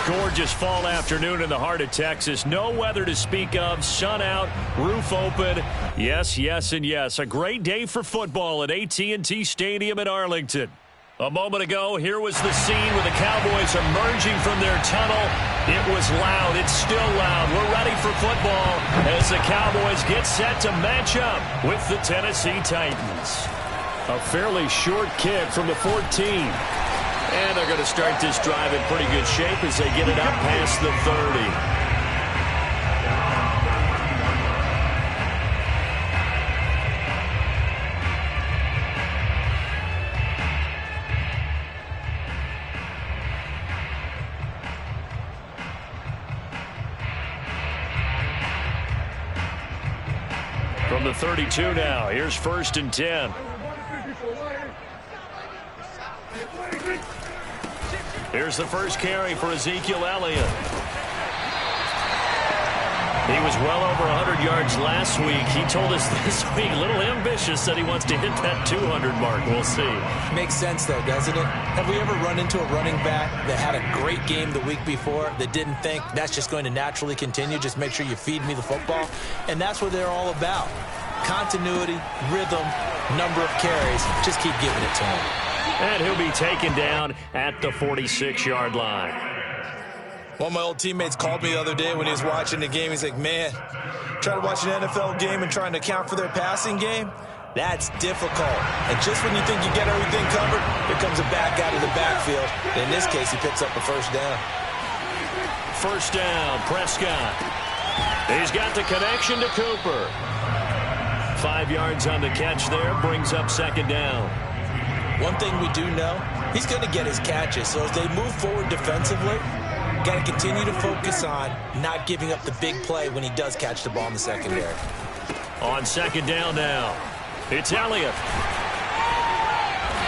gorgeous fall afternoon in the heart of Texas. No weather to speak of. Sun out, roof open. Yes, yes, and yes. A great day for football at AT&T Stadium in Arlington. A moment ago, here was the scene with the Cowboys emerging from their tunnel. It was loud. It's still loud. We're ready for football as the Cowboys get set to match up with the Tennessee Titans. A fairly short kick from the 14. And they're going to start this drive in pretty good shape as they get it up past the 30. From the 32 now, here's 1st and 10. Here's the first carry for Ezekiel Elliott. He was well over 100 yards last week. He told us this week, a little ambitious, that he wants to hit that 200 mark. We'll see. Makes sense, though, doesn't it? Have we ever run into a running back that had a great game the week before that didn't think that's just going to naturally continue? Just make sure you feed me the football. And that's what they're all about. Continuity, rhythm, number of carries. Just keep giving it to him. And he'll be taken down at the 46-yard line. One of my old teammates called me the other day when he was watching the game. He's like, man, trying to watch an NFL game and trying to account for their passing game, that's difficult. And just when you think you get everything covered, here comes a back out of the backfield. And in this case, he picks up a first down. First down, Prescott. He's got the connection to Cooper. 5 yards on the catch there, brings up 2nd down. One thing we do know, he's going to get his catches. So as they move forward defensively, got to continue to focus on not giving up the big play when he does catch the ball in the secondary. On 2nd down now, it's Elliott.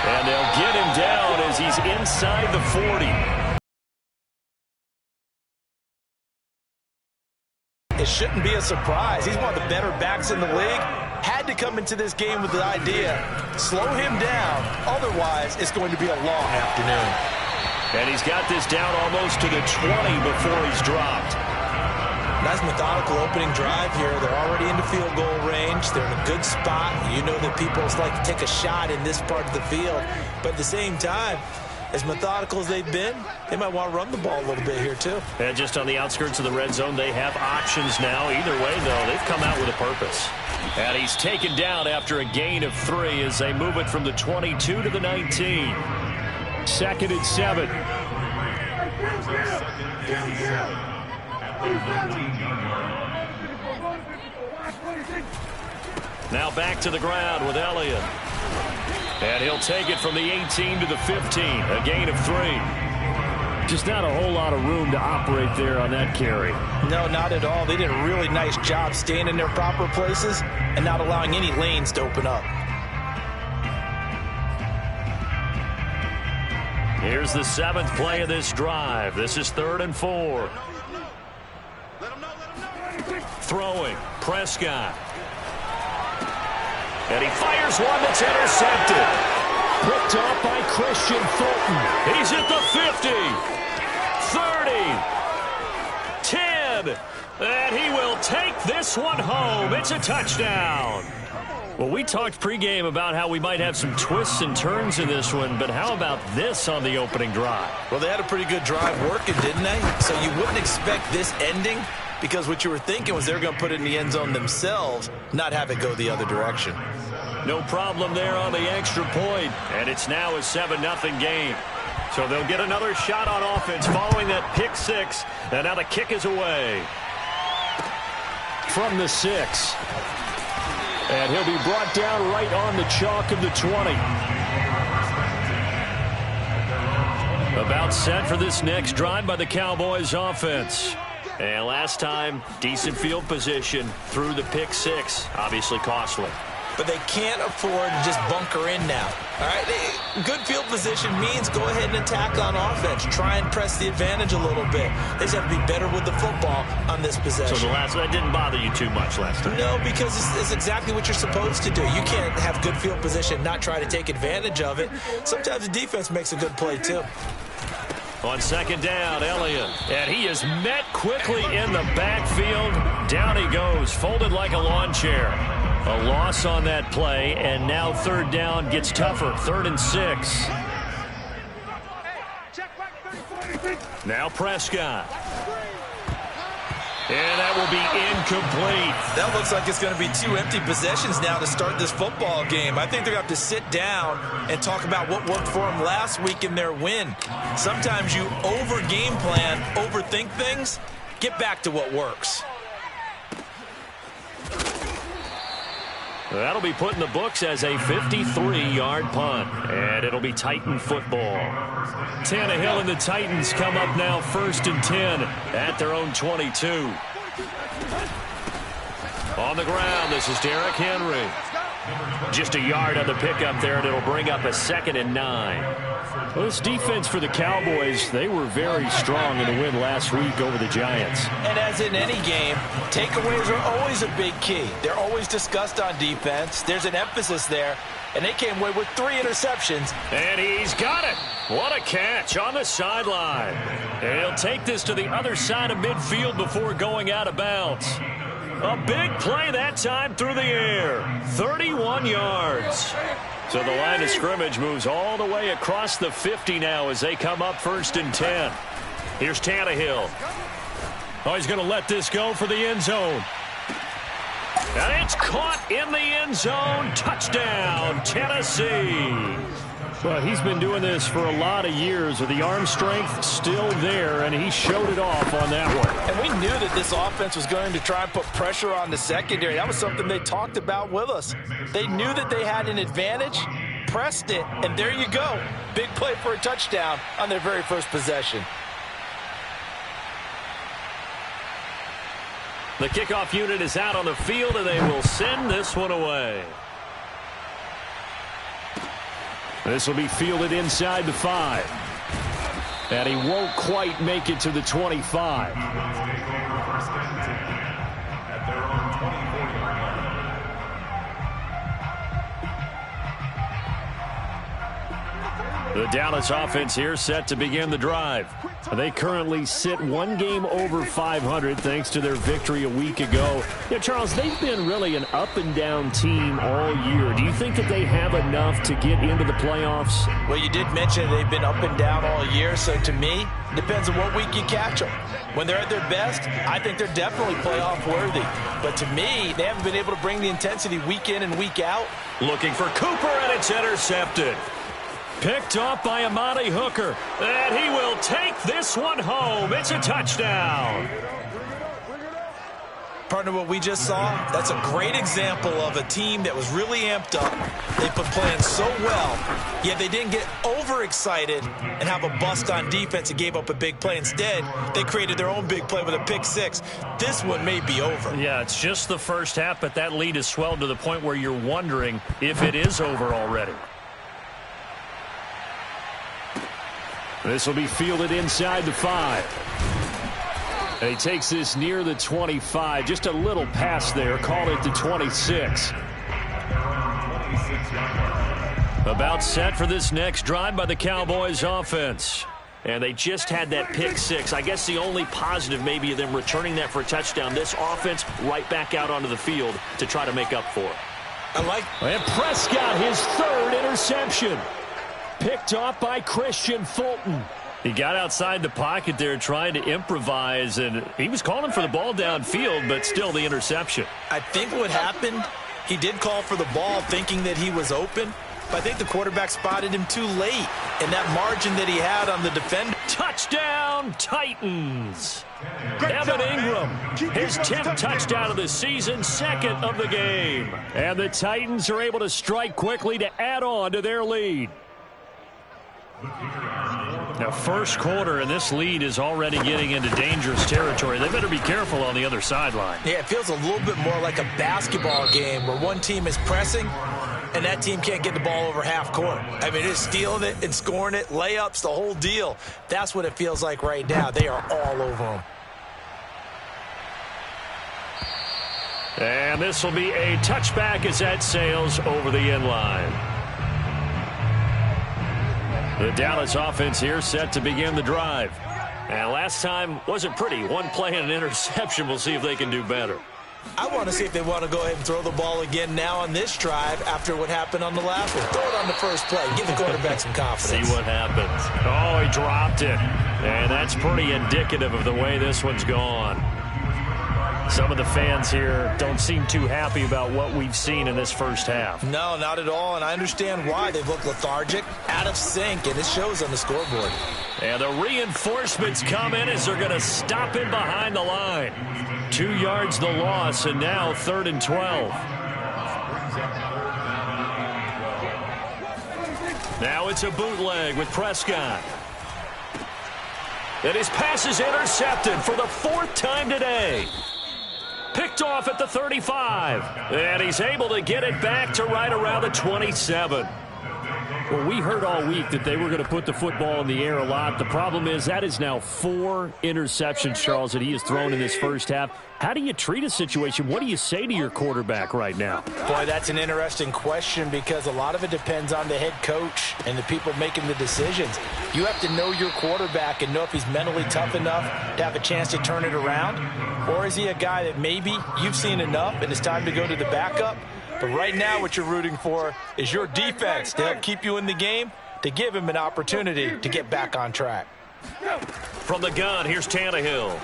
And they'll get him down as he's inside the 40. It shouldn't be a surprise. He's one of the better backs in the league. Had to come into this game with the idea, slow him down. Otherwise, it's going to be a long afternoon. And he's got this down almost to the 20 before he's dropped. Nice methodical opening drive here. They're already into field goal range. They're in a good spot. You know that people like to take a shot in this part of the field. But at the same time, as methodical as they've been, they might want to run the ball a little bit here too. And just on the outskirts of the red zone, they have options now. Either way, though, they've come out with a purpose. And he's taken down after a gain of 3 as they move it from the 22 to the 19. 2nd and 7. Now back to the ground with Elliott. And he'll take it from the 18 to the 15. A gain of 3. Just not a whole lot of room to operate there on that carry. No, not at all. They did a really nice job staying in their proper places and not allowing any lanes to open up. Here's the 7th play of this drive. This is 3rd and 4. Throwing, Prescott. And he fires one that's intercepted. Picked off by Christian Fulton. He's at the 50. 30. 10. And he will take this one home. It's a touchdown. Well, we talked pregame about how we might have some twists and turns in this one, but how about this on the opening drive? Well, they had a pretty good drive working, didn't they? So you wouldn't expect this ending because what you were thinking was they were going to put it in the end zone themselves, not have it go the other direction. No problem there on the extra point, and it's now a 7-0 game. So they'll get another shot on offense following that pick 6, and now the kick is away. From the 6. And he'll be brought down right on the chalk of the 20. About set for this next drive by the Cowboys offense. And last time, decent field position through the pick 6. Obviously costly. But they can't afford to just bunker in now. All right, good field position means go ahead and attack on offense. Try and press the advantage a little bit. They just have to be better with the football on this possession. So that didn't bother you too much last time? No, because it's exactly what you're supposed to do. You can't have good field position and not try to take advantage of it. Sometimes the defense makes a good play too. On second down, Elliott. And he is met quickly in the backfield. Down he goes, folded like a lawn chair. A loss on that play, and now third down gets tougher. 3rd and 6. Now Prescott. And that will be incomplete. That looks like it's going to be 2 empty possessions now to start this football game. I think they're going to have to sit down and talk about what worked for them last week in their win. Sometimes you over-game plan, overthink things. Get back to what works. That'll be put in the books as a 53-yard punt. And it'll be Titan football. Tannehill and the Titans come up now 1st and 10 at their own 22. On the ground, this is Derrick Henry. Just a yard on the pickup there, and it'll bring up a 2nd and 9. Well, this defense for the Cowboys, they were very strong in the win last week over the Giants. And as in any game, takeaways are always a big key. They're always discussed on defense. There's an emphasis there, and they came away with 3 interceptions. And he's got it. What a catch on the sideline. And he'll take this to the other side of midfield before going out of bounds. A big play that time through the air. 31 yards. So the line of scrimmage moves all the way across the 50 now as they come up 1st and 10. Here's Tannehill. Oh, he's going to let this go for the end zone. And it's caught in the end zone. Touchdown, Tennessee. Well, he's been doing this for a lot of years with the arm strength still there, and he showed it off on that one. And we knew that this offense was going to try and put pressure on the secondary. That was something they talked about with us. They knew that they had an advantage, pressed it, and there you go. Big play for a touchdown on their very first possession. The kickoff unit is out on the field, and they will send this one away. This will be fielded inside the 5. And he won't quite make it to the 25. The Dallas offense here set to begin the drive. They currently sit 1 game over 500 thanks to their victory a week ago. Yeah, Charles, they've been really an up-and-down team all year. Do you think that they have enough to get into the playoffs? Well, you did mention they've been up and down all year, so to me, it depends on what week you catch them. When they're at their best, I think they're definitely playoff worthy. But to me, they haven't been able to bring the intensity week in and week out. Looking for Cooper, and it's intercepted. Picked off by Amani Hooker, and he will take this one home. It's a touchdown. Partner, what we just saw, that's a great example of a team that was really amped up. They put playing so well, yet they didn't get overexcited and have a bust on defense and gave up a big play. Instead, they created their own big play with a pick 6. This one may be over. Yeah, it's just the first half, but that lead has swelled to the point where you're wondering if it is over already. This will be fielded inside the 5. And he takes this near the 25. Just a little pass there. Call it the 26. About set for this next drive by the Cowboys offense. And they just had that pick 6. I guess the only positive maybe of them returning that for a touchdown. This offense right back out onto the field to try to make up for it. And Prescott, his 3rd interception. Picked off by Christian Fulton. He got outside the pocket there trying to improvise, and he was calling for the ball downfield, but still the interception. I think what happened, he did call for the ball thinking that he was open, but I think the quarterback spotted him too late, and that margin that he had on the defender. Touchdown, Titans. Evan Ingram, his 10th touchdown of the season, 2nd of the game. And the Titans are able to strike quickly to add on to their lead. Now, first quarter, and this lead is already getting into dangerous territory. They better be careful on the other sideline. Yeah, it feels a little bit more like a basketball game where one team is pressing and that team can't get the ball over half court. I mean, it's stealing it and scoring it, layups, the whole deal. That's what it feels like right now. They are all over them. And this will be a touchback as that sails over the end line. The Dallas offense here set to begin the drive. And last time wasn't pretty. One play and an interception. We'll see if they can do better. I want to see if they want to go ahead and throw the ball again now on this drive after what happened on the last one. Throw it on the first play. Give the quarterback some confidence. See what happens. Oh, he dropped it. And that's pretty indicative of the way this one's gone. Some of the fans here don't seem too happy about what we've seen in this first half. No, not at all, and I understand why. They've looked lethargic, out of sync, and it shows on the scoreboard. And the reinforcements come in as they're going to stop him behind the line. 2 yards the loss, and now 3rd and 12. Now it's a bootleg with Prescott. And his pass is intercepted for the 4th time today. Picked off at the 35. And he's able to get it back to right around the 27. Well, we heard all week that they were going to put the football in the air a lot. The problem is that is now 4 interceptions, Charles, that he has thrown in this first half. How do you treat a situation? What do you say to your quarterback right now? Boy, that's an interesting question because a lot of it depends on the head coach and the people making the decisions. You have to know your quarterback and know if he's mentally tough enough to have a chance to turn it around. Or is he a guy that maybe you've seen enough and it's time to go to the backup? But right now what you're rooting for is your defense to help keep you in the game, to give him an opportunity to get back on track. From the gun, here's Tannehill.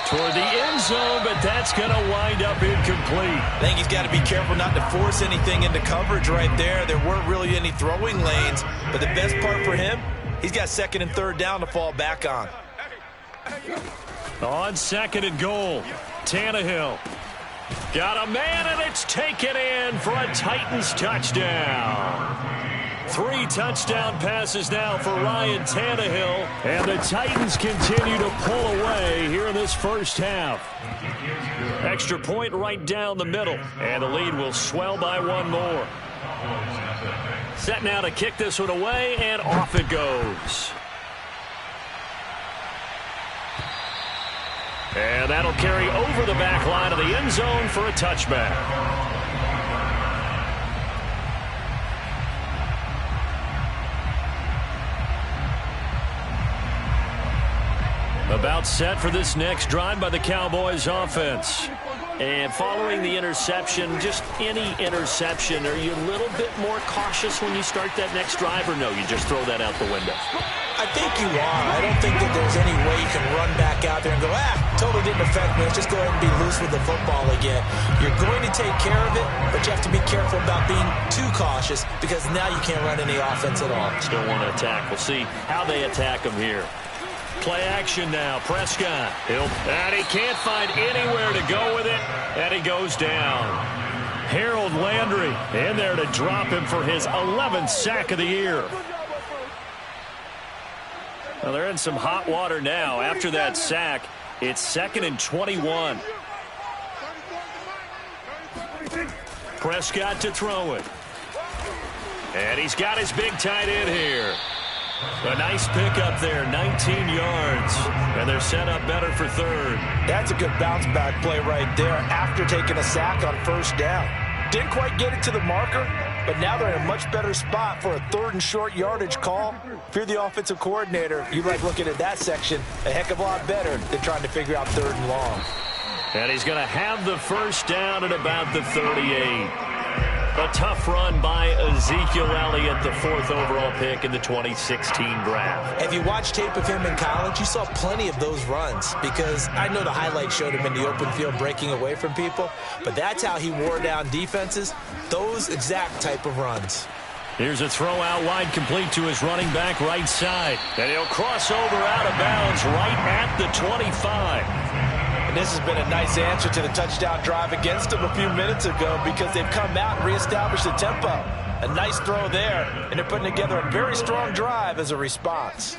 Toward the end zone, but that's going to wind up incomplete. I think he's got to be careful not to force anything into coverage right there. There weren't really any throwing lanes, but the best part for him, he's got 2nd and 3rd down to fall back on. On 2nd and goal, Tannehill. Got a man, and it's taken in for a Titans touchdown. 3 touchdown passes now for Ryan Tannehill, and the Titans continue to pull away here in this first half. Extra point right down the middle, and the lead will swell by 1 more. Set now to kick this one away, and off it goes. And that'll carry over the back line of the end zone for a touchback. About set for this next drive by the Cowboys offense. And following the interception, just any interception, are you a little bit more cautious when you start that next drive, or no, you just throw that out the window? I think you are. I don't think that there's any way you can run back out there and go, totally didn't affect me. Let's just go ahead and be loose with the football again. You're going to take care of it, but you have to be careful about being too cautious because now you can't run any offense at all. Still want to attack. We'll see how they attack him here. Play action now. Prescott. And he can't find anywhere to go with it, and he goes down. Harold Landry in there to drop him for his 11th sack of the year. Well, they're in some hot water now. After that sack, it's 2nd and 21. Prescott to throw it. And he's got his big tight end here. A nice pickup there, 19 yards. And they're set up better for 3rd. That's a good bounce back play right there after taking a sack on 1st down. Didn't quite get it to the marker, but now they're in a much better spot for a 3rd and short yardage call. If you're the offensive coordinator, you like looking at that section a heck of a lot better than trying to figure out 3rd and long. And he's going to have the 1st down at about the 38. A tough run by Ezekiel Elliott, the 4th overall pick in the 2016 draft. If you watched tape of him in college, you saw plenty of those runs because I know the highlight showed him in the open field breaking away from people, but that's how he wore down defenses, those exact type of runs. Here's a throw out wide complete to his running back right side. And he'll cross over out of bounds right at the 25. And this has been a nice answer to the touchdown drive against them a few minutes ago because they've come out and reestablished the tempo. A nice throw there, and they're putting together a very strong drive as a response.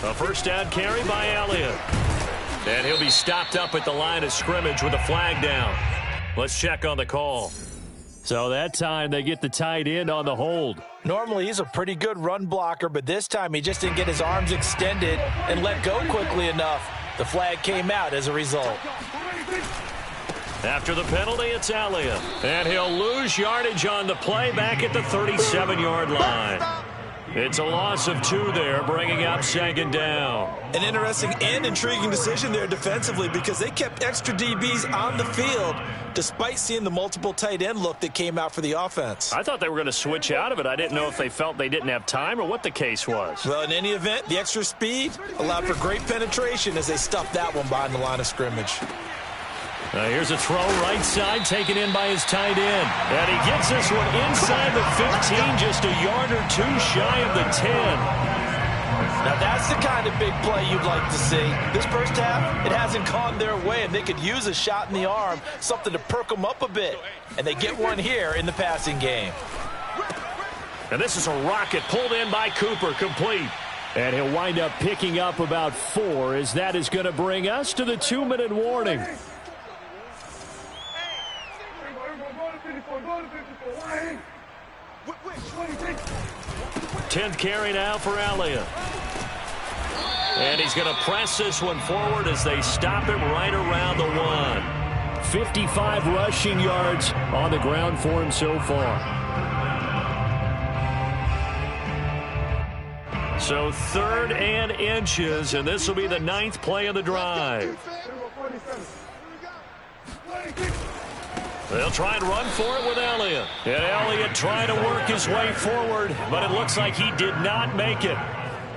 A 1st down carry by Elliott. And he'll be stopped up at the line of scrimmage with a flag down. Let's check on the call. So that time they get the tight end on the hold. Normally he's a pretty good run blocker, but this time he just didn't get his arms extended and let go quickly enough. The flag came out as a result. After the penalty, it's Elliott. And he'll lose yardage on the play back at the 37-yard line. It's a loss of 2 there, bringing up 2nd down. An interesting and intriguing decision there defensively because they kept extra DBs on the field despite seeing the multiple tight end look that came out for the offense. I thought they were going to switch out of it. I didn't know if they felt they didn't have time or what the case was. Well, in any event, the extra speed allowed for great penetration as they stuffed that one behind the line of scrimmage. Here's a throw right side, taken in by his tight end. And he gets this one inside the 15, just a yard or 2 shy of the 10. Now that's the kind of big play you'd like to see. This first half, it hasn't gone their way, and they could use a shot in the arm, something to perk them up a bit. And they get one here in the passing game. And this is a rocket pulled in by Cooper, complete. And he'll wind up picking up about 4, as that is going to bring us to the 2-minute warning. 10th carry now for Elliott. And he's going to press this one forward as they stop him right around the 1. 55 rushing yards on the ground for him so far. So 3rd and inches, and this will be the 9th play of the drive. They'll try and run for it with Elliott. And Elliott trying to work his way forward, but it looks like he did not make it.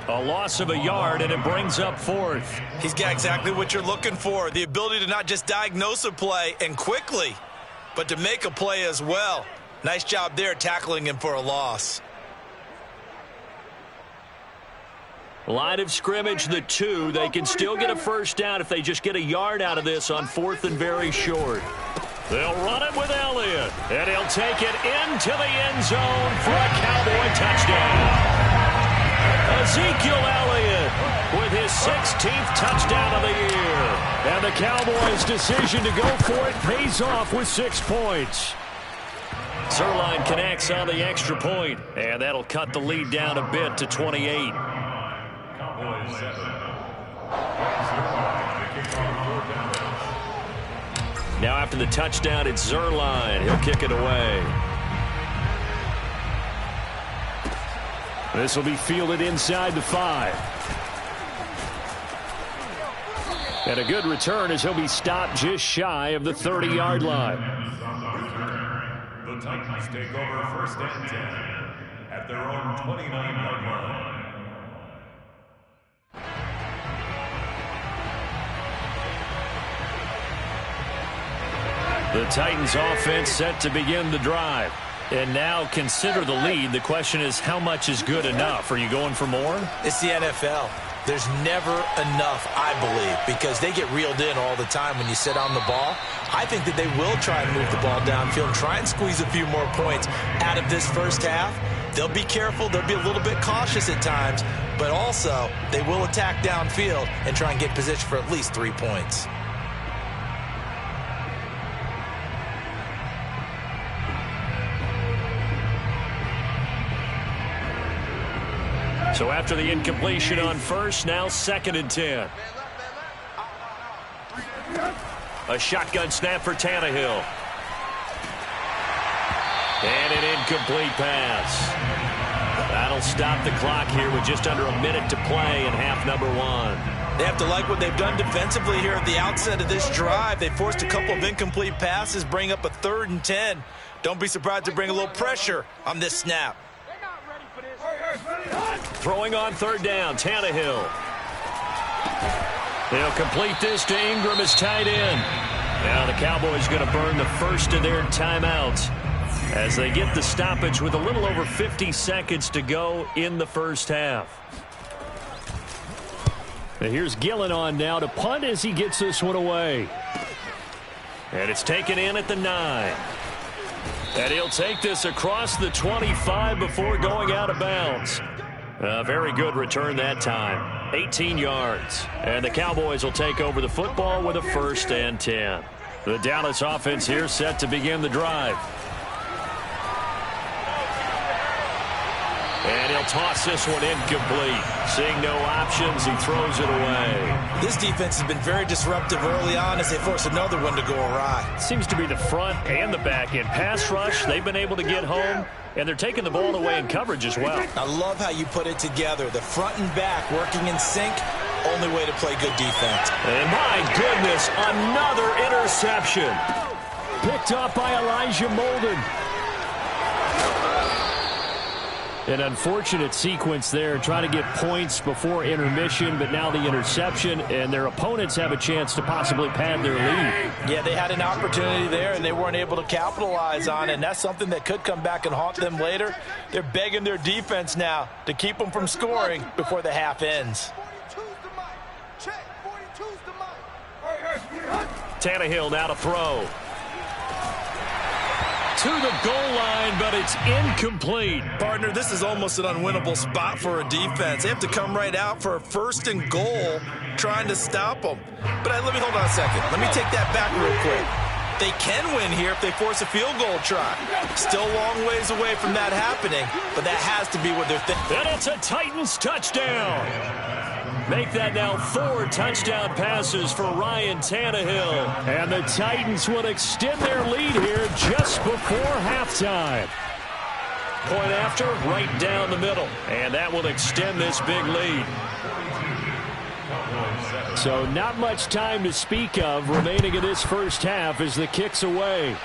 A loss of a yard, and it brings up 4th. He's got exactly what you're looking for, the ability to not just diagnose a play and quickly, but to make a play as well. Nice job there tackling him for a loss. Line of scrimmage, the 2. They can still get a first down if they just get a yard out of this on 4th and very short. They'll run it with Elliott, and he'll take it into the end zone for a Cowboy touchdown. Ezekiel Elliott with his 16th touchdown of the year. And the Cowboys' decision to go for it pays off with 6 points. Zerline connects on the extra point, and that'll cut the lead down a bit to 28. Cowboys 7. Now after the touchdown, it's Zerline. He'll kick it away. This will be fielded inside the 5. And a good return as he'll be stopped just shy of the 30-yard line. The Titans take over 1st and 10 at their own 29-yard line. The Titans offense set to begin the drive. And now consider the lead. The question is, how much is good enough? Are you going for more? It's the NFL. There's never enough, I believe, because they get reeled in all the time when you sit on the ball. I think that they will try and move the ball downfield and try and squeeze a few more points out of this first half. They'll be careful. They'll be a little bit cautious at times, but also they will attack downfield and try and get position for at least 3 points. So after the incompletion on 1st, now 2nd and 10. A shotgun snap for Tannehill. And an incomplete pass. That'll stop the clock here with just under a minute to play in half number 1. They have to like what they've done defensively here at the outset of this drive. They forced a couple of incomplete passes, bring up a 3rd and 10. Don't be surprised to bring a little pressure on this snap. Throwing on 3rd down, Tannehill. They'll complete this to Ingram as tight end. Now the Cowboys going to burn the first of their timeouts as they get the stoppage with a little over 50 seconds to go in the first half. And here's Gillen on now to punt as he gets this one away. And it's taken in at the 9. And he'll take this across the 25 before going out of bounds. A very good return that time. 18 yards. And the Cowboys will take over the football with a 1st and 10. The Dallas offense here set to begin the drive. And he'll They'll toss this one incomplete. Seeing no options, he throws it away. This defense has been very disruptive early on as they force another one to go awry. Seems to be the front and the back end. Pass rush, they've been able to get home, and they're taking the ball away in coverage as well. I love how you put it together. The front and back working in sync, only way to play good defense. And my goodness, another interception. Picked up by Elijah Molden. An unfortunate sequence there, trying to get points before intermission, but now the interception, and their opponents have a chance to possibly pad their lead. Yeah, they had an opportunity there, and they weren't able to capitalize on it, and that's something that could come back and haunt them later. They're begging their defense now to keep them from scoring before the half ends. Tannehill now to throw. To the goal line, but it's incomplete. Partner, this is almost an unwinnable spot for a defense. They have to come right out for a 1st and goal trying to stop them. But let me hold on a second. Let me take that back real quick. They can win here if they force a field goal try. Still a long ways away from that happening, but that has to be what they're thinking. And it's a Titans touchdown. Make that now 4 touchdown passes for Ryan Tannehill. And the Titans will extend their lead here just before halftime. Point after, right down the middle. And that will extend this big lead. So not much time to speak of remaining in this first half as the kick's away.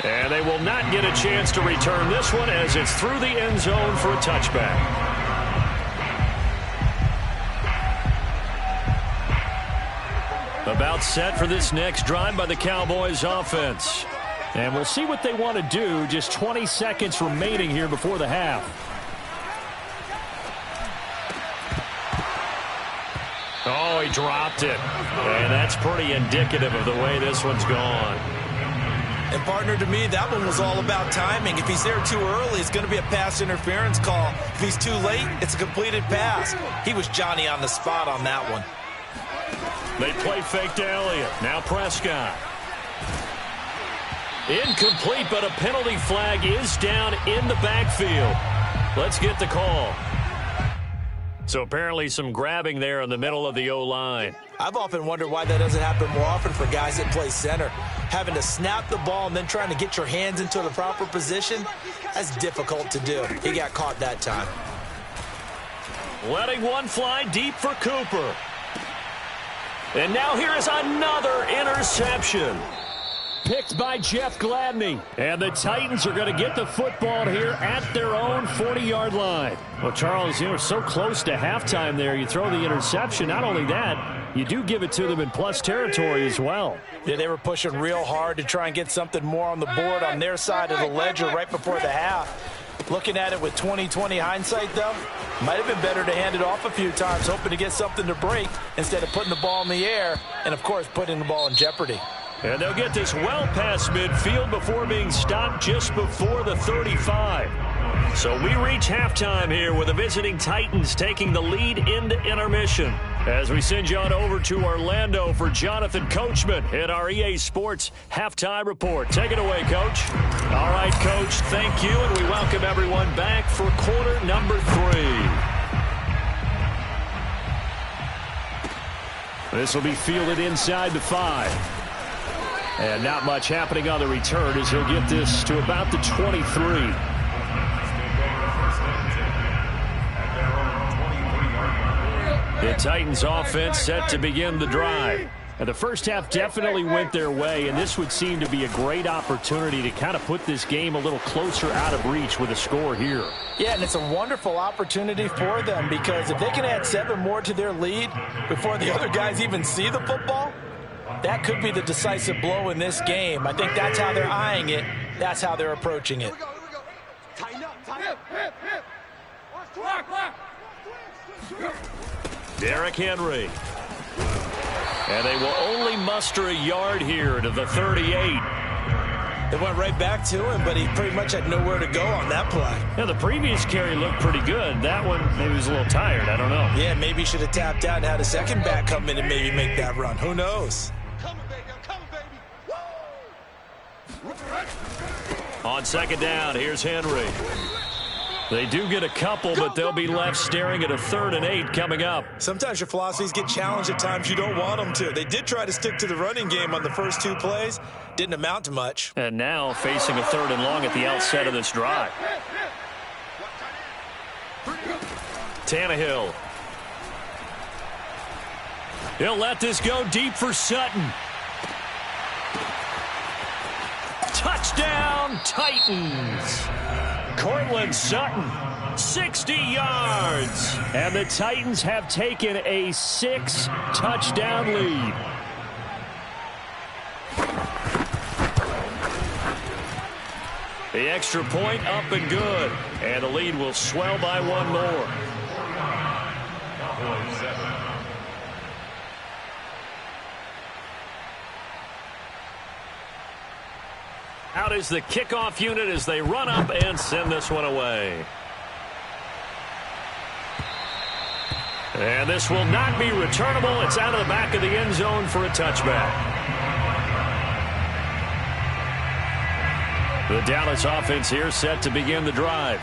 And they will not get a chance to return this one as it's through the end zone for a touchback. About set for this next drive by the Cowboys offense. And we'll see what they want to do. Just 20 seconds remaining here before the half. Oh, he dropped it. And that's pretty indicative of the way this one's gone. And partner, to me, that one was all about timing. If he's there too early, it's going to be a pass interference call. If he's too late, it's a completed pass. He was Johnny on the spot on that one. They play fake to Elliott. Now Prescott. Incomplete, but a penalty flag is down in the backfield. Let's get the call. So apparently some grabbing there in the middle of the O-line. I've often wondered why that doesn't happen more often for guys that play center. Having to snap the ball and then trying to get your hands into the proper position, that's difficult to do. He got caught that time. Letting one fly deep for Cooper. And now here is another interception. Picked by Jeff Gladney. And the Titans are going to get the football here at their own 40-yard line. Well, Charles, you know, so close to halftime there. You throw the interception. Not only that, you do give it to them in plus territory as well. Yeah, they were pushing real hard to try and get something more on the board on their side of the ledger right before the half. Looking at it with 20/20 hindsight, though, might have been better to hand it off a few times, hoping to get something to break instead of putting the ball in the air and, of course, putting the ball in jeopardy. And they'll get this well past midfield before being stopped just before the 35. So we reach halftime here with the visiting Titans taking the lead into intermission. As we send you on over to Orlando for Jonathan Coachman at our EA Sports Halftime Report. Take it away, Coach. All right, Coach, thank you, and we welcome everyone back for quarter number 3. This will be fielded inside the 5. And not much happening on the return as he'll get this to about the 23. The Titans offense set to begin the drive. And the first half definitely went their way, and this would seem to be a great opportunity to kind of put this game a little closer out of reach with a score here. Yeah, and it's a wonderful opportunity for them because if they can add 7 more to their lead before the other guys even see the football, that could be the decisive blow in this game. I think that's how they're eyeing it. That's how they're approaching it. Derrick Henry. And they will only muster a yard here to the 38. They went right back to him, but he pretty much had nowhere to go on that play. Yeah, the previous carry looked pretty good. That one, maybe he was a little tired. I don't know. Yeah, maybe he should have tapped out and had a second back come in and maybe make that run. Who knows? On second down, here's Henry. They do get a couple, but they'll be left staring at a 3rd and 8 coming up. Sometimes your philosophies get challenged at times you don't want them to. They did try to stick to the running game on the first 2 plays. Didn't amount to much. And now facing a 3rd and long at the outset of this drive. Tannehill. He'll let this go deep for Sutton. Touchdown, Titans. Cortland Sutton, 60 yards. And the Titans have taken a 6-touchdown lead. The extra point up and good. And the lead will swell by 1 more. Out is the kickoff unit as they run up and send this one away. And this will not be returnable. It's out of the back of the end zone for a touchback. The Dallas offense here set to begin the drive.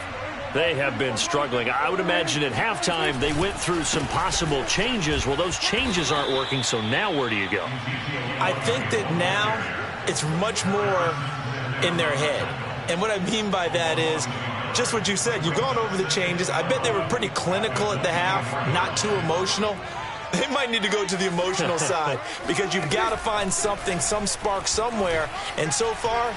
They have been struggling. I would imagine at halftime they went through some possible changes. Well, those changes aren't working, so now where do you go? I think that now it's much more in their head. And what I mean by that is just what you said. You've gone over the changes. I bet they were pretty clinical at the half, not too emotional. They might need to go to the emotional side because you've got to find something, some spark somewhere. And so far,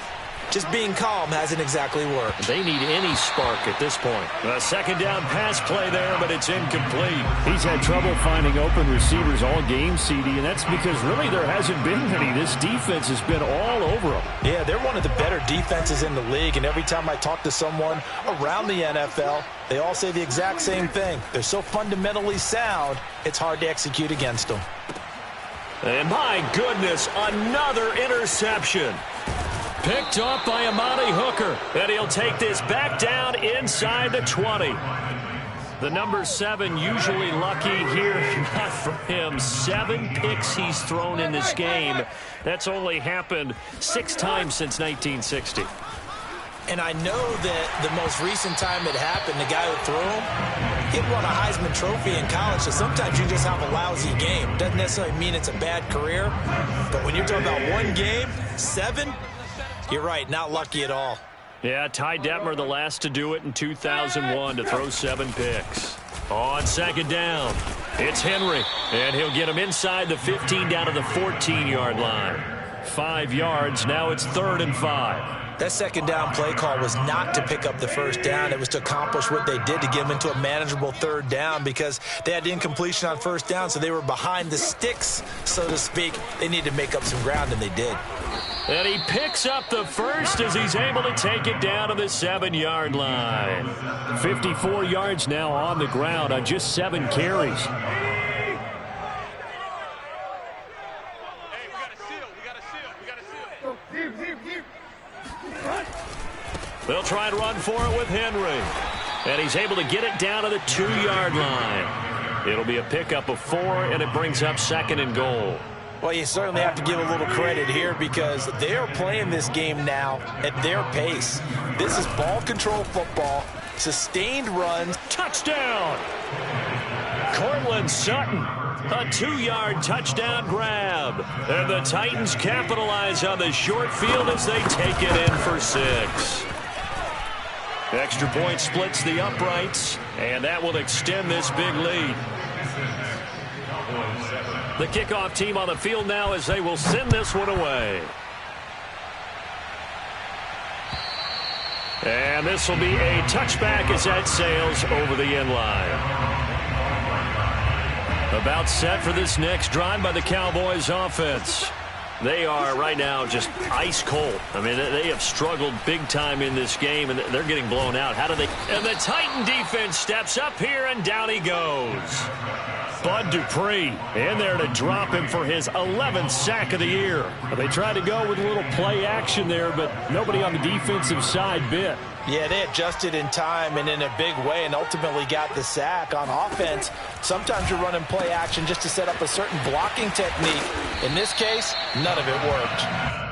just being calm hasn't exactly worked. They need any spark at this point. A 2nd down pass play there, but it's incomplete. He's had trouble finding open receivers all game, CD, and that's because really there hasn't been any. This defense has been all over them. Yeah, they're one of the better defenses in the league, and every time I talk to someone around the NFL, they all say the exact same thing. They're so fundamentally sound, it's hard to execute against them. And my goodness, another interception. Picked up by Amani Hooker. And he'll take this back down inside the 20. The number 7 usually lucky here. Not for him. 7 picks he's thrown in this game. That's only happened 6 times since 1960. And I know that the most recent time it happened, the guy who threw him, he'd won a Heisman Trophy in college, so sometimes you just have a lousy game. Doesn't necessarily mean it's a bad career, but when you're talking about 1 game, 7, you're right, not lucky at all. Yeah, Ty Detmer, the last to do it in 2001, to throw 7 picks. On 2nd down, it's Henry, and he'll get him inside the 15 down to the 14-yard line. 5 yards, now it's 3rd and 5. That 2nd down play call was not to pick up the 1st down. It was to accomplish what they did to get them into a manageable 3rd down because they had the incompletion on 1st down, so they were behind the sticks, so to speak. They needed to make up some ground, and they did. And he picks up the 1st as he's able to take it down to the 7-yard line. 54 yards now on the ground on just 7 carries. They'll try and run for it with Henry. And he's able to get it down to the 2-yard line. It'll be a pickup of 4, and it brings up 2nd and goal. Well, you certainly have to give a little credit here because they are playing this game now at their pace. This is ball control football, sustained runs. Touchdown! Cortland Sutton, a 2-yard touchdown grab. And the Titans capitalize on the short field as they take it in for 6. Extra point splits the uprights, and that will extend this big lead. The kickoff team on the field now as they will send this one away. And this will be a touchback as that sails over the end line. About set for this next drive by the Cowboys offense. They are right now just ice cold. I mean, they have struggled big time in this game, and they're getting blown out. How do they? And the Titan defense steps up here, and down he goes. Bud Dupree in there to drop him for his 11th sack of the year. They tried to go with a little play action there, but nobody on the defensive side bit. Yeah, they adjusted in time and in a big way and ultimately got the sack. On offense, sometimes you're running play action just to set up a certain blocking technique. In this case, none of it worked.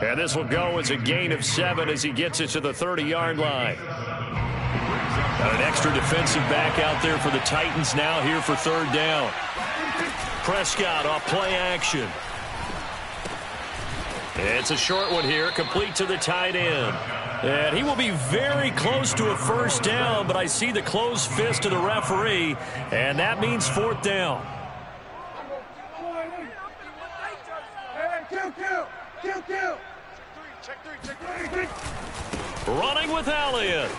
And this will go as a gain of 7 as he gets it to the 30-yard line. An extra defensive back out there for the Titans now here for third down. Prescott off play action. It's a short one here, complete to the tight end. And he will be very close to a first down, but I see the closed fist of the referee, and that means fourth down. Running with Elliott.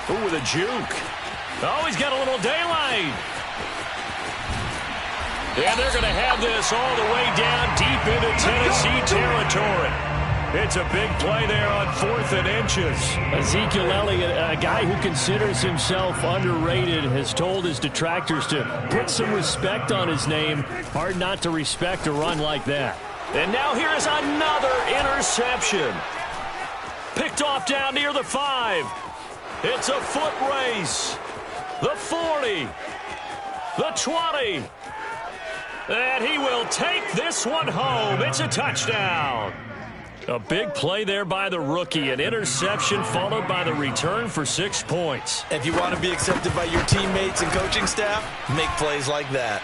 Ooh, with a juke. Oh, he's got a little daylight. And they're going to have this all the way down deep into Tennessee territory. It's a big play there on 4th and inches. Ezekiel Elliott, a guy who considers himself underrated, has told his detractors to put some respect on his name. Hard not to respect a run like that. And now here is another interception. Picked off down near the 5. It's a foot race. The 40. The 20. And he will take this one home. It's a touchdown. A big play there by the rookie. An interception followed by the return for 6 points. If you want to be accepted by your teammates and coaching staff, make plays like that.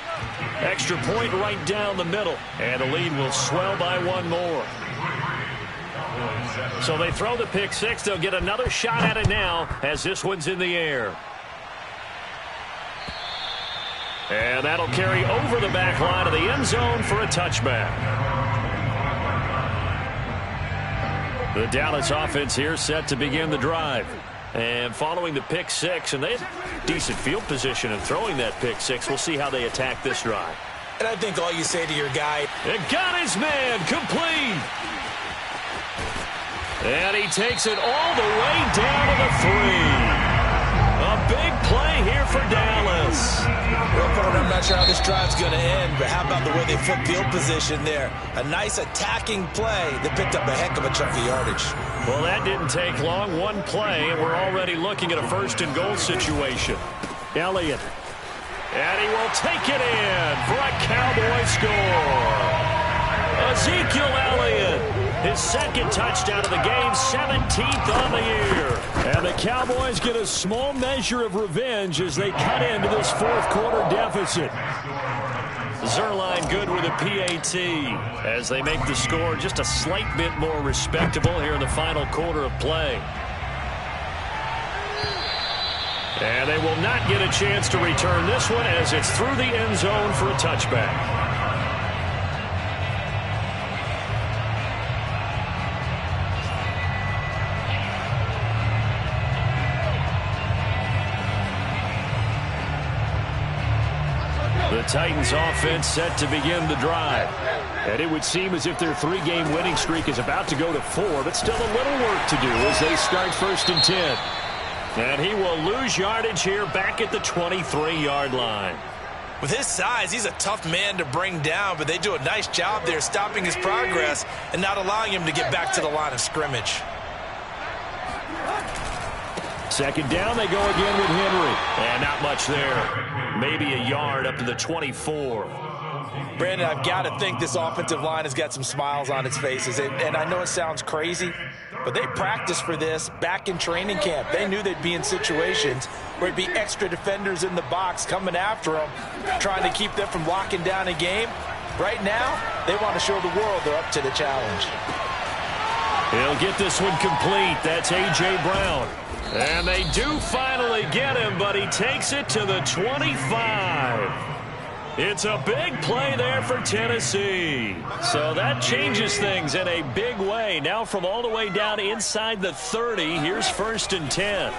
Extra point right down the middle. And the lead will swell by one more. So they throw the pick six. They'll get another shot at it now as this one's in the air. And that'll carry over the back line of the end zone for a touchback. The Dallas offense here set to begin the drive. And following the pick six, and they have decent field position in throwing that pick six. We'll see how they attack this drive. And I think all you say to your guy, it got his man complete. And he takes it all the way down to the 3. A big play here for Dallas. I'm not sure how this drive's going to end, but how about the way they flip field position there? A nice attacking play that picked up a heck of a chunk of yardage. Well, that didn't take long. One play, and we're already looking at a first and goal situation. Elliott. And he will take it in for a Cowboy score. Ezekiel Elliott. His second touchdown of the game, 17th on the year. And the Cowboys get a small measure of revenge as they cut into this fourth quarter deficit. Zerline good with a PAT as they make the score just a slight bit more respectable here in the final quarter of play. And they will not get a chance to return this one as it's through the end zone for a touchback. The Titans offense set to begin the drive. And it would seem as if their 3-game winning streak is about to go to 4, but still a little work to do as they start 1st and 10. And he will lose yardage here back at the 23-yard line. With his size, he's a tough man to bring down, but they do a nice job there stopping his progress and not allowing him to get back to the line of scrimmage. Second down, they go again with Henry. And not much there. Maybe a yard up to the 24. Brandon, I've got to think this offensive line has got some smiles on its faces. And I know it sounds crazy, but they practiced for this back in training camp. They knew they'd be in situations where it'd be extra defenders in the box coming after them, trying to keep them from locking down a game. Right now, they want to show the world they're up to the challenge. He'll get this one complete. That's A.J. Brown. And they do finally get him, but he takes it to the 25. It's a big play there for Tennessee. So that changes things in a big way. Now from all the way down inside the 30, here's 1st and 10.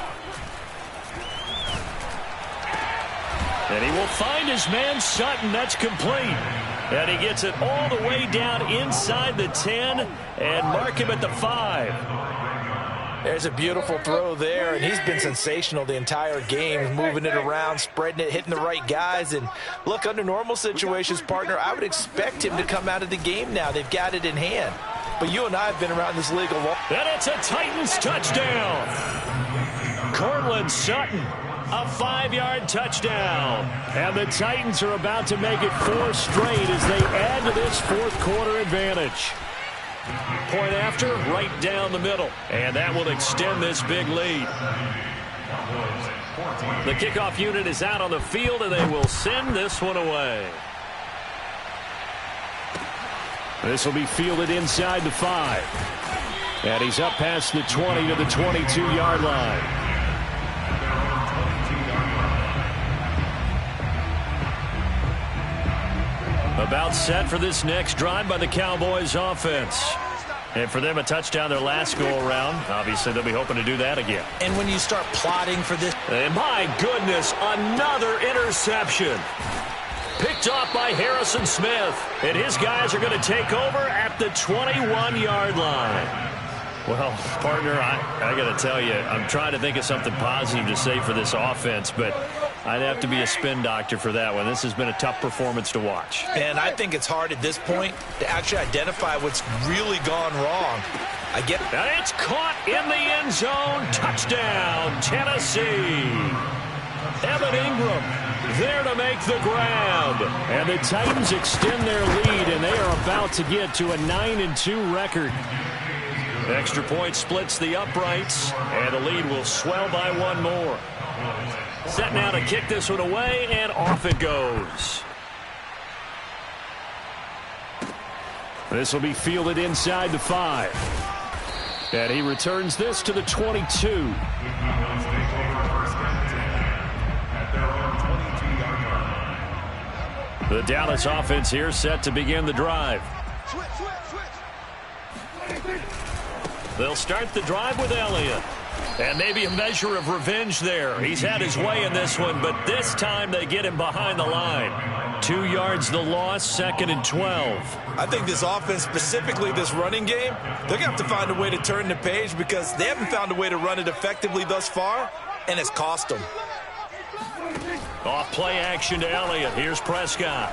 And he will find his man Sutton. That's complete. And he gets it all the way down inside the 10 and mark him at the 5. There's a beautiful throw there, and he's been sensational the entire game, moving it around, spreading it, hitting the right guys. And look, under normal situations, partner, I would expect him to come out of the game now. They've got it in hand. But you and I have been around this league a long. And it's a Titans touchdown. Cortland Sutton, a 5-yard touchdown. And the Titans are about to make it 4 straight as they add to this fourth quarter advantage. Point after, right down the middle. And that will extend this big lead. The kickoff unit is out on the field, and they will send this one away. This will be fielded inside the 5. And he's up past the 20 to the 22-yard line. About set for this next drive by the Cowboys offense. And for them, a touchdown their last go-around. Obviously, they'll be hoping to do that again. And when you start plotting for this... And my goodness, another interception. Picked off by Harrison Smith. And his guys are going to take over at the 21-yard line. Well, partner, I got to tell you, I'm trying to think of something positive to say for this offense, but I'd have to be a spin doctor for that one. This has been a tough performance to watch. And I think it's hard at this point to actually identify what's really gone wrong. I get it. And it's caught in the end zone. Touchdown, Tennessee. Evan Ingram there to make the grab. And the Titans extend their lead, and they are about to get to a 9-2 record. Extra point splits the uprights, and the lead will swell by one more. Set now to kick this one away, and off it goes. This will be fielded inside the 5. And he returns this to the 22. The Dallas offense here set to begin the drive. They'll start the drive with Elliott. And maybe a measure of revenge there. He's had his way in this one, but this time they get him behind the line. 2 yards the loss, 2nd and 12. I think this offense, specifically this running game, they're going to have to find a way to turn the page because they haven't found a way to run it effectively thus far, and it's cost them. Off play action to Elliott. Here's Prescott.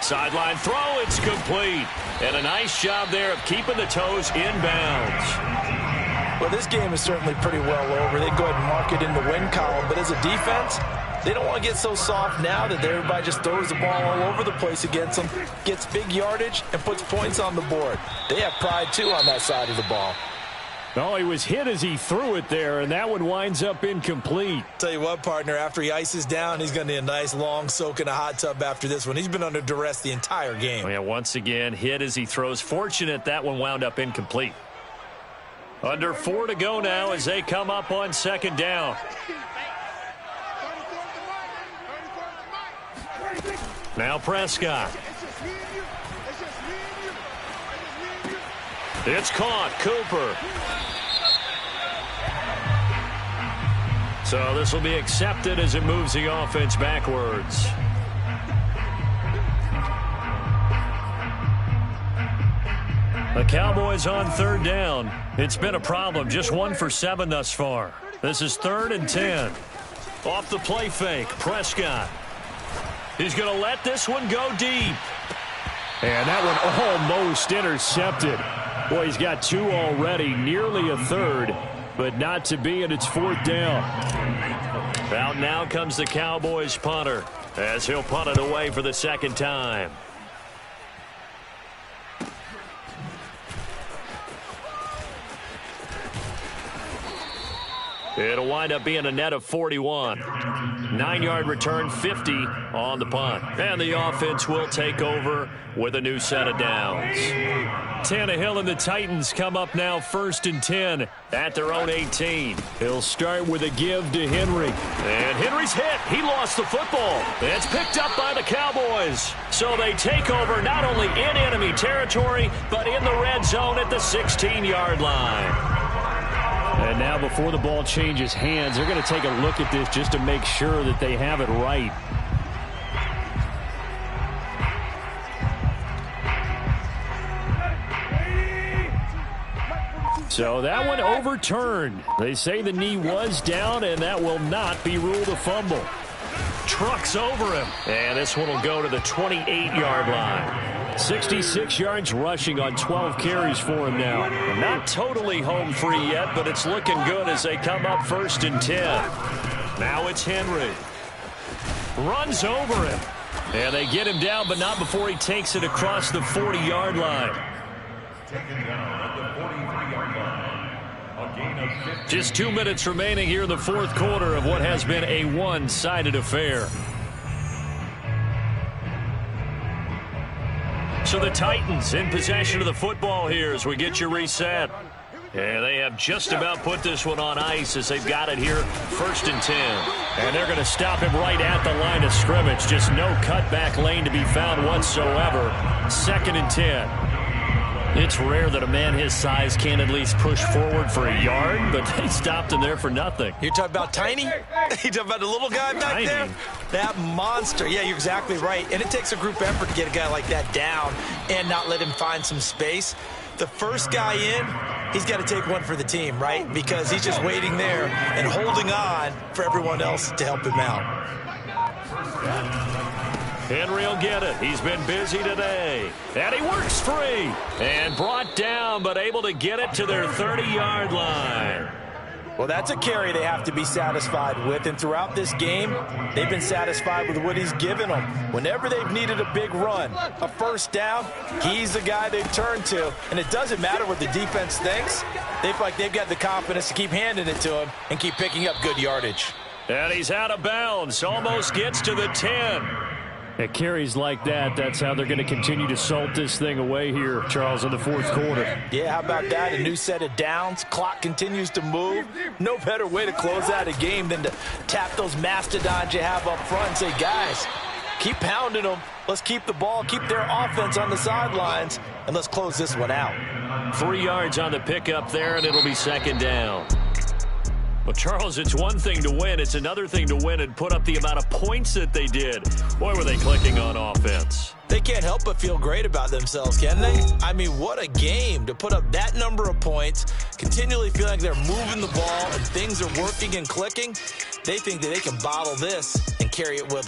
Sideline throw, it's complete. And a nice job there of keeping the toes inbounds. Well, this game is certainly pretty well over. They go ahead and mark it in the win column. But as a defense, they don't want to get so soft now that everybody just throws the ball all over the place against them, gets big yardage, and puts points on the board. They have pride, too, on that side of the ball. Oh, he was hit as he threw it there, and that one winds up incomplete. Tell you what, partner, after he ices down, he's going to need a nice long soak in a hot tub after this one. He's been under duress the entire game. Oh, yeah, once again, hit as he throws. Fortunate that one wound up incomplete. Under 4 to go now as they come up on 2nd down. Now Prescott. It's caught. Cooper. So this will be accepted as it moves the offense backwards. The Cowboys on 3rd down. It's been a problem. Just 1 for 7 thus far. This is 3rd and 10. Off the play fake. Prescott. He's going to let this one go deep. And that one almost intercepted. Boy, he's got 2 already, nearly a 3rd, but not to be, and it's 4th down. Out now comes the Cowboys punter as he'll punt it away for the 2nd time. It'll wind up being a net of 41. 9-yard return, 50 on the punt. And the offense will take over with a new set of downs. Tannehill and the Titans come up now 1st and 10 at their own 18. He'll start with a give to Henry. And Henry's hit. He lost the football. It's picked up by the Cowboys. So they take over not only in enemy territory, but in the red zone at the 16-yard line. And now before the ball changes hands, they're going to take a look at this just to make sure that they have it right. So that one overturned. They say the knee was down, and that will not be ruled a fumble. Trucks over him. And this one will go to the 28-yard line. 66 yards rushing on 12 carries for him now. Not totally home free yet, but it's looking good as they come up 1st and 10. Now it's Henry. Runs over him. And they get him down, but not before he takes it across the 40-yard line. Taken down at the 43-yard line. A gain of 15. Just 2 minutes remaining here in the fourth quarter of what has been a one-sided affair. So the Titans in possession of the football here as we get you reset. And they have just about put this one on ice as they've got it here, 1st and 10. And they're going to stop him right at the line of scrimmage. Just no cutback lane to be found whatsoever. 2nd and 10. It's rare that a man his size can't at least push forward for a yard, but they stopped him there for nothing. You're talking about Tiny? You're talking about the little guy back there? That monster. Yeah, you're exactly right. And it takes a group effort to get a guy like that down and not let him find some space. The first guy in, he's got to take one for the team, right? Because he's just waiting there and holding on for everyone else to help him out. Henry will get it. He's been busy today. And he works free. And brought down, but able to get it to their 30-yard line. Well, that's a carry they have to be satisfied with. And throughout this game, they've been satisfied with what he's given them. Whenever they've needed a big run, a first down, he's the guy they've turned to. And it doesn't matter what the defense thinks. They feel like they've got the confidence to keep handing it to him and keep picking up good yardage. And he's out of bounds. Almost gets to the 10. At carries like that, that's how they're going to continue to salt this thing away here, Charles, in the fourth quarter. Yeah, how about that? A new set of downs. Clock continues to move. No better way to close out a game than to tap those mastodons you have up front and say, guys, keep pounding them. Let's keep the ball, keep their offense on the sidelines, and let's close this one out. 3 yards on the pickup there, and it'll be 2nd down. Well, Charles, it's one thing to win. It's another thing to win and put up the amount of points that they did. Boy, were they clicking on offense. They can't help but feel great about themselves, can they? I mean, what a game to put up that number of points, continually feeling like they're moving the ball and things are working and clicking. They think that they can bottle this and carry it with them.